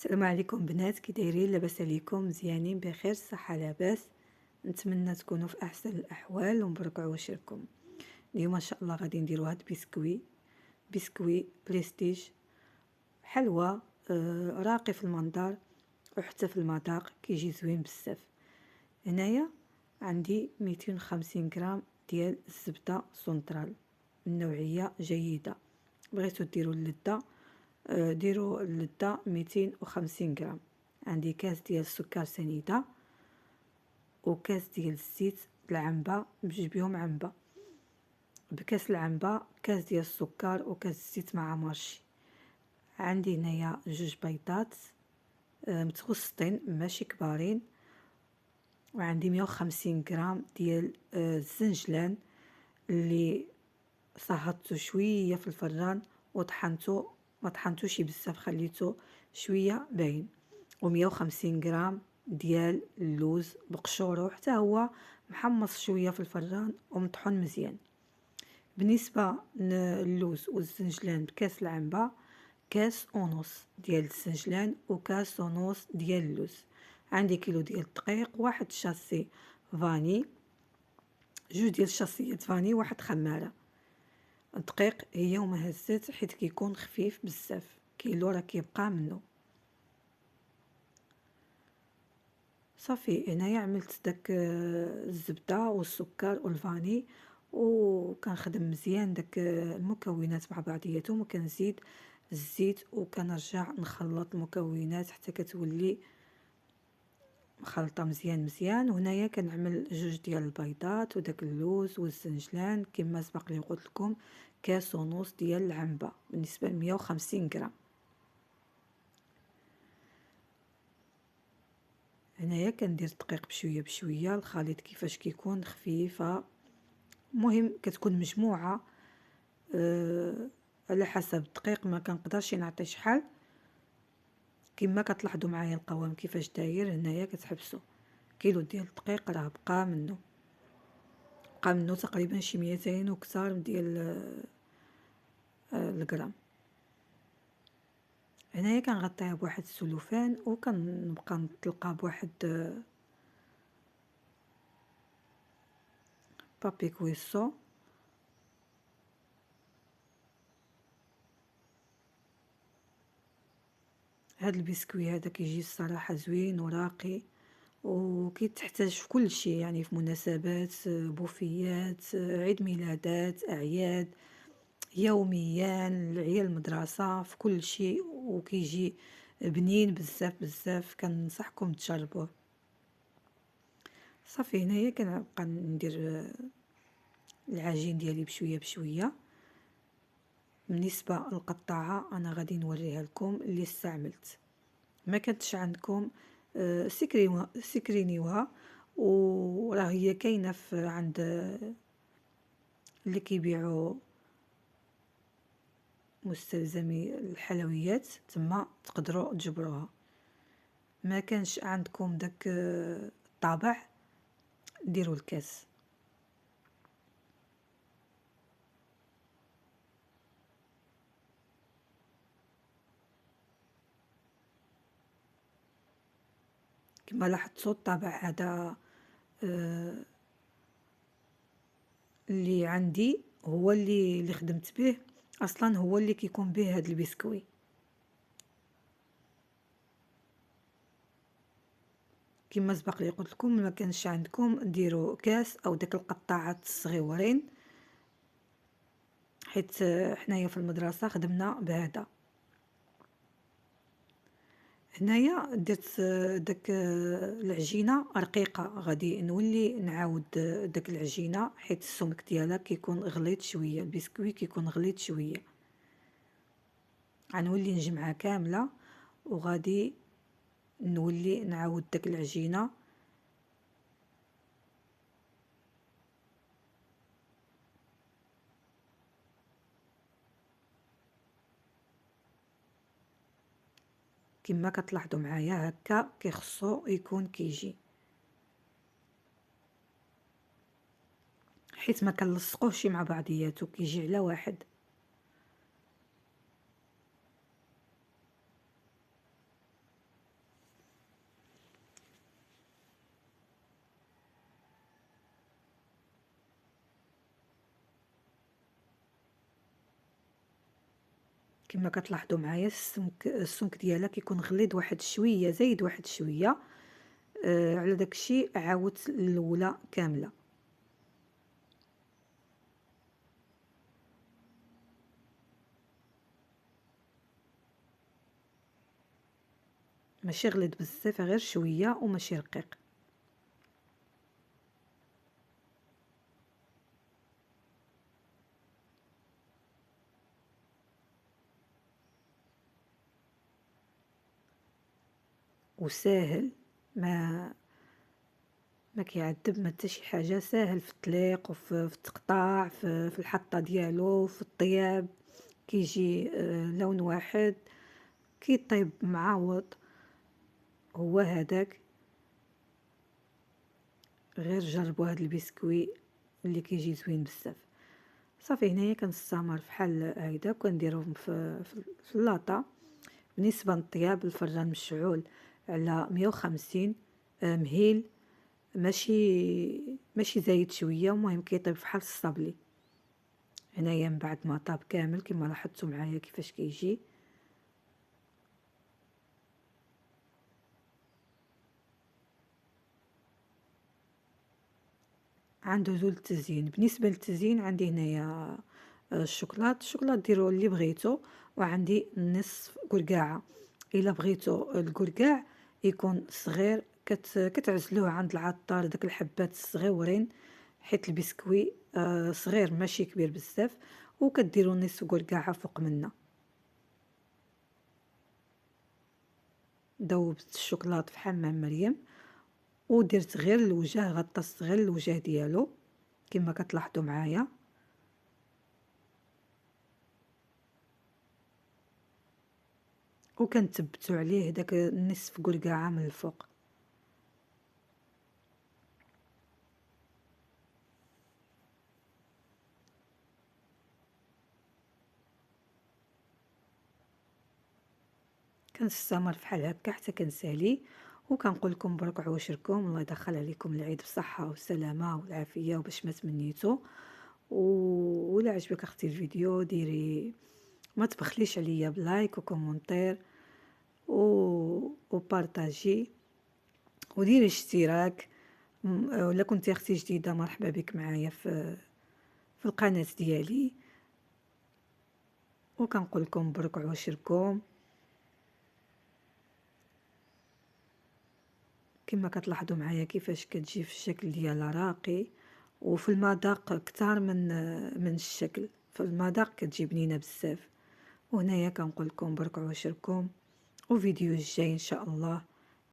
السلام عليكم بنات، كي دايرين؟ لاباس عليكم؟ مزيانين بخير الصحه لاباس؟ نتمنى تكونوا في احسن الاحوال ومبروك عواشركم. اليوم ان شاء الله غادي نديروا هاد بسكوي بريستيج حلوى راقي في المنظر وحتى في المذاق، كيجي زوين بزاف. هنايا عندي 250 غرام ديال الزبده سونترال من نوعيه جيده. بغيتو ديروا اللذه ديروا اللذة 250 غرام. عندي كاس ديال السكر سنيدة وكاس ديال الزيت العنبة، بجوج بيهم عنبة. بكاس العنبة كاس ديال السكر وكاس الزيت مع مارشي. عندي هنايا جوج بيضات متوسطين ماشي كبارين، وعندي 150 غرام ديال الزنجلان اللي صهدته شويه في الفران وطحنته، ما طحنتوش بزاف، خليته شويه باين. و150 غرام ديال اللوز بقشوره حتى هو محمص شويه في الفران ومطحون مزيان. بالنسبه للوز والزنجلان بكاس العنبه كاس ونص ديال الزنجلان وكاس ونص ديال اللوز. عندي كيلو ديال الدقيق، واحد شاسي فاني، جوج ديال الشاسيات فاني، واحد خماره. الدقيق هي وما هزت حيت كيكون خفيف بزاف، كيلو راه كيبقى منه. صافي هنايا عملت داك الزبده والسكر والفاني، وكنخدم مزيان داك المكونات مع بعضياتهم، وكنزيد الزيت وكنرجع نخلط المكونات حتى كتولي مخلطه مزيان. وهنايا كنعمل جوج ديال البيضات وداك اللوز والزنجلان كما سبق لي قلت لكم، كاس ونص ديال العنبه بالنسبه ل 150 غرام. هنايا كندير الدقيق بشويه بشويه، الخليط كيفاش كيكون خفيفه. المهم كتكون مجموعه على حسب الدقيق، ما كنقدرش نعطي شحال. كما كتلاحظوا معايا القوام كيفاش داير. هنايا كتحبسوا كيلو ديال الدقيق راه بقى منه تقريبا شي 200 وكثار ديال الغرام. هنايا كنغطيها بواحد السلوفان وكنبقى نطلقها بواحد بابي كويسو. هاد البسكوي هذا كيجي الصراحه زوين وراقي، وكيتحتاج في كل شيء، يعني في مناسبات، بوفيات، عيد ميلادات، اعياد، يوميا، العيال المدرسه، في كل شيء، وكيجي بنين بزاف بزاف. كنصحكم تجربوه. صافي هنايا كنبقى ندير العجين ديالي بشويه بشويه. بالنسبه للقطاعه انا غادي نوريها لكم اللي استعملت. ما كانتش عندكم سكرينيوها، وراه هي كاينه في عند اللي كيبيعوا مستلزمي الحلويات، تما تقدروا تجبروها. ما كانش عندكم داك الطابع، ديروا الكاس. كما لاحظتوا الطابع هذا اللي عندي هو اللي خدمت به اصلا، هو اللي كيكون به هذا البسكوي. كما سبق لي قلت لكم، ما كانش عندكم ديروا كاس او داك القطاعات الصغيورين، حيت حنايا في المدرسه خدمنا بهذا. هنايا درت داك العجينه رقيقه، غادي نولي نعاود داك العجينه حيت السمك ديالها كيكون غليظ شويه، البسكوي كيكون غليظ شويه. غنولي نجمعها كامله وغادي نولي نعاود داك العجينه. كما كتلاحظوا معايا هكا كيخصو يكون كيجي، حيت ما كنلصقوهش مع بعضياتو، كيجي على واحد. كما كتلاحظوا معايا السمك ديالها كيكون غليظ واحد شويه، زايد واحد شويه. على داكشي عاودت الاولى كامله. ماشي غليظ بزاف، غير شويه وماشي رقيق. وساهل، ما كيعذب، ما حتى شي حاجه، ساهل في التليق وفي التقطاع، في الحطه ديالو، في الطياب. كيجي لون واحد، كيطيب معوض، هو هذاك. غير جربوا هذا البسكوي اللي كيجي زوين بزاف. صافي هنايا كنستمر فحال هكذا، وكنديرهم في اللاطه. بالنسبه للطياب، الفران مشعول على 150 مهيل، ماشي زايد شويه، المهم كيطيب فحال الصابلي. هنايا من بعد ما طاب كامل كما لاحظتوا معايا كيفاش كيجي. عنده للتزيين. بالنسبه للتزيين عندي هنايا الشوكولات ديروا اللي بغيتو، وعندي نصف قرقاعه. الا بغيتو القرقاع يكون صغير كتعزلوه عند العطار، داك الحبات الصغيورين، حيت البسكوي صغير ماشي كبير بزاف، وكديروا نصف قرقاعه فوق منه. ذوبت الشوكولات في حمام مريم، ودرت غير الوجه، غطست غير الوجه ديالو كما كتلاحظوا معايا. وكنتبتو عليه داك النصف قرقاعه من الفوق. كنستمر فحال هكا حتى كنسالي، وكنقول لكم برك عواشركم، الله يدخل عليكم العيد بصحه والسلامه والعافيه وباش ما تمنيتو. ولا عجبك اختي الفيديو ديري، ما تبخليش عليا بلايك وكومنتير وبارطاجي، وديري اشتراك. ولا كنتي اختي جديده، مرحبا بك معايا في القناه ديالي. وكنقول لكم برك عواشركم. كما كتلاحظوا معايا كيفاش كتجي في الشكل ديالها راقي، وفي المذاق كتار من الشكل. في المذاق كتجي بنينه بزاف. وهنايا كنقول لكم برك عواشركم، وفيديو الجاي ان شاء الله